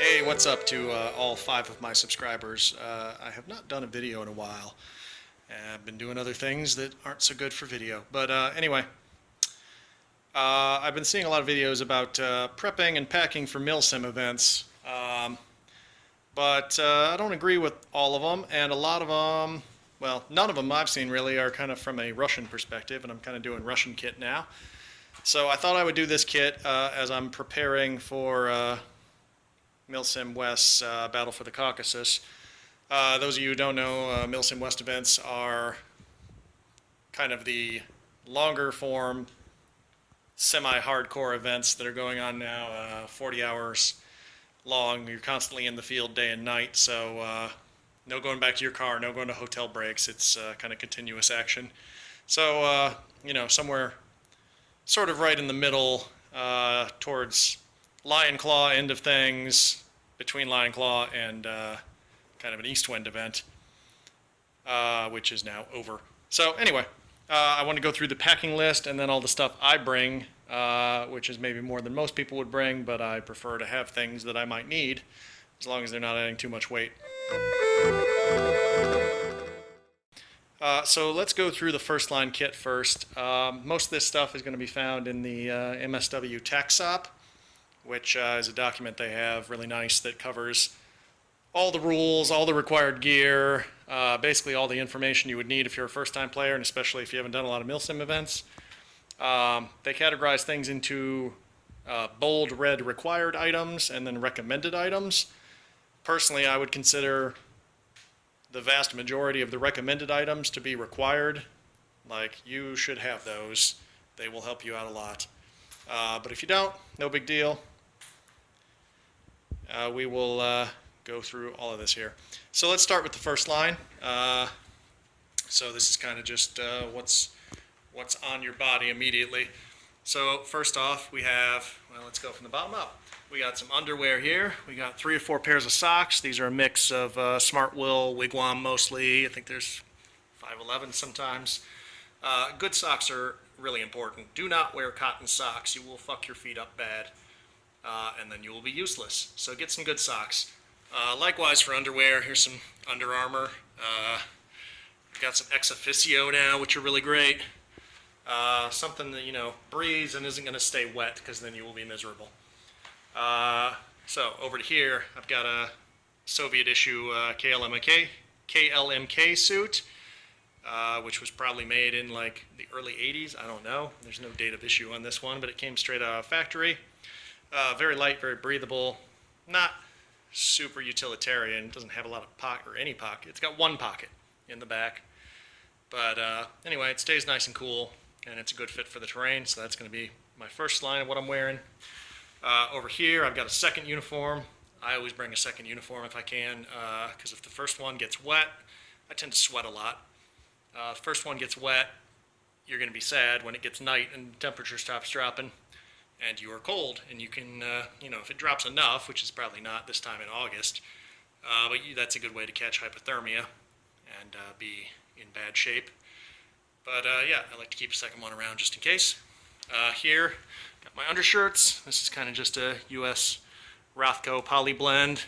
Hey, what's up to all 5 of my subscribers? I have not done a video in a while. I've been doing other things that aren't so good for video. But anyway, I've been seeing a lot of videos about prepping and packing for Milsim events. But I don't agree with all of them, and a lot of them, well, none of them I've seen really are kind of from a Russian perspective, and I'm kind of doing Russian kit now. So I thought I would do this kit as I'm preparing for Milsim West's Battle for the Caucasus. Those of you who don't know, Milsim West events are kind of the longer form, semi-hardcore events that are going on now, 40 hours long. You're constantly in the field day and night, so no going back to your car, no going to hotel breaks. It's kind of continuous action. So, somewhere sort of right in the middle towards Lion Claw end of things, between Lion Claw and kind of an East Wind event, which is now over. So anyway, I want to go through the packing list and then all the stuff I bring, which is maybe more than most people would bring, but I prefer to have things that I might need, as long as they're not adding too much weight. So let's go through the first line kit first. Most of this stuff is going to be found in the MSW TACSOP, which is a document they have, really nice, that covers all the rules, all the required gear, basically all the information you would need if you're a first-time player, and especially if you haven't done a lot of Milsim events. They categorize things into bold red required items and then recommended items. Personally, I would consider the vast majority of the recommended items to be required. Like, you should have those. They will help you out a lot. But if you don't, no big deal. We will go through all of this here. So let's start with the first line. So this is kind of just what's on your body immediately. So first off, we have, well, let's go from the bottom up. We got some underwear here. We got 3 or 4 pairs of socks. These are a mix of Smart Will, Wigwam mostly. I think there's 511 sometimes. Good socks are really important. Do not wear cotton socks. You will fuck your feet up bad, and then you will be useless. So get some good socks. Likewise for underwear, here's some Under Armour. Got some Ex Officio now, which are really great. Something that, breathes and isn't going to stay wet, because then you will be miserable. So over to here, I've got a Soviet issue KLMK suit, which was probably made in like the early 80s. I don't know. There's no date of issue on this one, but it came straight out of factory. Very light, very breathable. Not super utilitarian. It doesn't have a lot of pocket or any pocket. It's got one pocket in the back. But anyway, it stays nice and cool, and it's a good fit for the terrain. So that's going to be my first line of what I'm wearing. Over here, I've got a second uniform. I always bring a second uniform if I can, because if the first one gets wet, I tend to sweat a lot. If the first one gets wet, you're going to be sad when it gets night and the temperature stops dropping, and you are cold. And you can, if it drops enough, which is probably not this time in August, but that's a good way to catch hypothermia and be in bad shape. But yeah, I like to keep a second one around just in case. Here, got my undershirts. This is kind of just a US Rothko poly blend.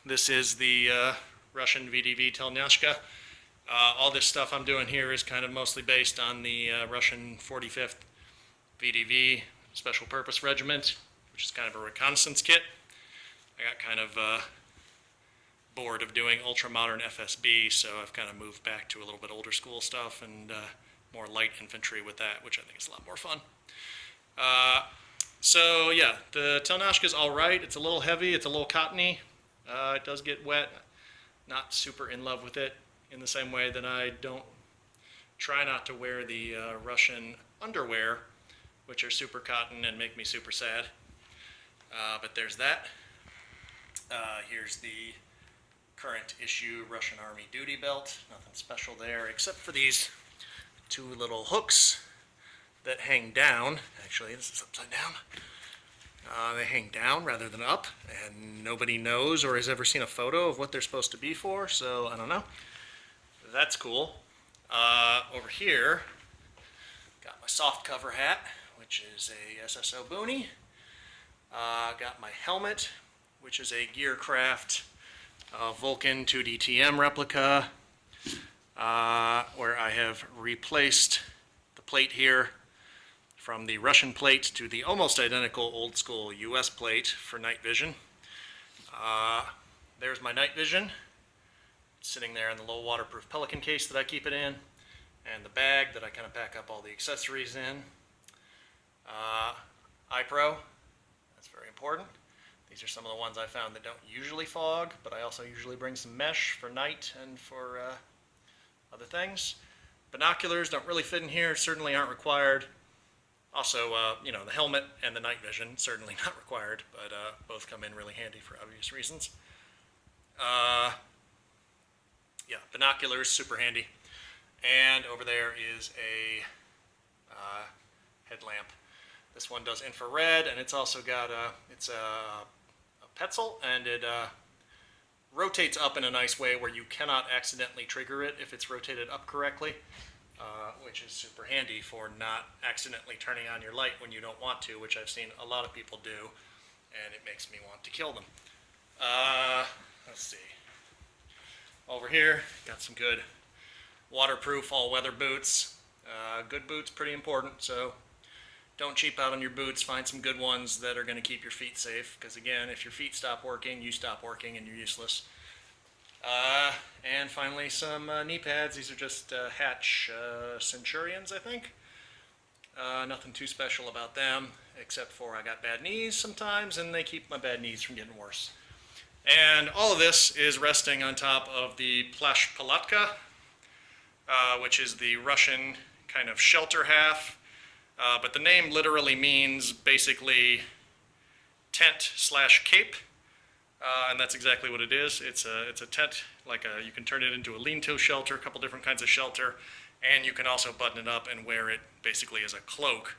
This is the Russian VDV Telnyashka. All this stuff I'm doing here is kind of mostly based on the Russian 45th VDV Special Purpose Regiment, which is kind of a reconnaissance kit. I got kind of bored of doing ultra-modern FSB, so I've kind of moved back to a little bit older school stuff and more light infantry with that, which I think is a lot more fun. So yeah, the Telnyashka is all right. It's a little heavy. It's a little cottony. It does get wet. Not super in love with it in the same way that I don't try not to wear the Russian underwear, which are super cotton and make me super sad. But there's that. Here's the current issue Russian Army duty belt. Nothing special there except for these 2 little hooks that hang down. Actually, this is upside down. They hang down rather than up, and nobody knows or has ever seen a photo of what they're supposed to be for, so I don't know. That's cool. Over here, got my soft cover hat, which is a SSO boonie. Got my helmet, which is a Gearcraft Vulcan 2DTM replica, where I have replaced the plate here from the Russian plate to the almost identical old school US plate for night vision. There's my night vision. It's sitting there in the low waterproof Pelican case that I keep it in, and the bag that I kind of pack up all the accessories in. iPro, that's very important. These are some of the ones I found that don't usually fog, but I also usually bring some mesh for night and for other things. Binoculars don't really fit in here, certainly aren't required. Also, the helmet and the night vision, certainly not required, but both come in really handy for obvious reasons. Yeah, binoculars, super handy. And over there is a headlamp. This one does infrared, and it's also got it's a Petzl, and it rotates up in a nice way where you cannot accidentally trigger it if it's rotated up correctly, which is super handy for not accidentally turning on your light when you don't want to, which I've seen a lot of people do, and it makes me want to kill them. Let's see. Over here, got some good waterproof all-weather boots. Good boots, pretty important, so don't cheap out on your boots. Find some good ones that are going to keep your feet safe, because again, if your feet stop working, you stop working and you're useless. And finally, some knee pads. These are just Hatch Centurions, I think. Nothing too special about them, except for I got bad knees sometimes, and they keep my bad knees from getting worse. And all of this is resting on top of the Plashpalatka, which is the Russian kind of shelter half. But the name literally means basically tent/cape, and that's exactly what it is. It's a tent, you can turn it into a lean-to shelter, a couple different kinds of shelter, and you can also button it up and wear it basically as a cloak.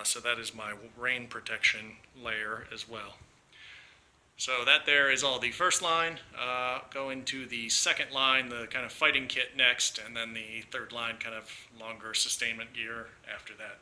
So that is my rain protection layer as well. So that there is all the first line. Go into the second line, the kind of fighting kit next, and then the third line, kind of longer sustainment gear after that.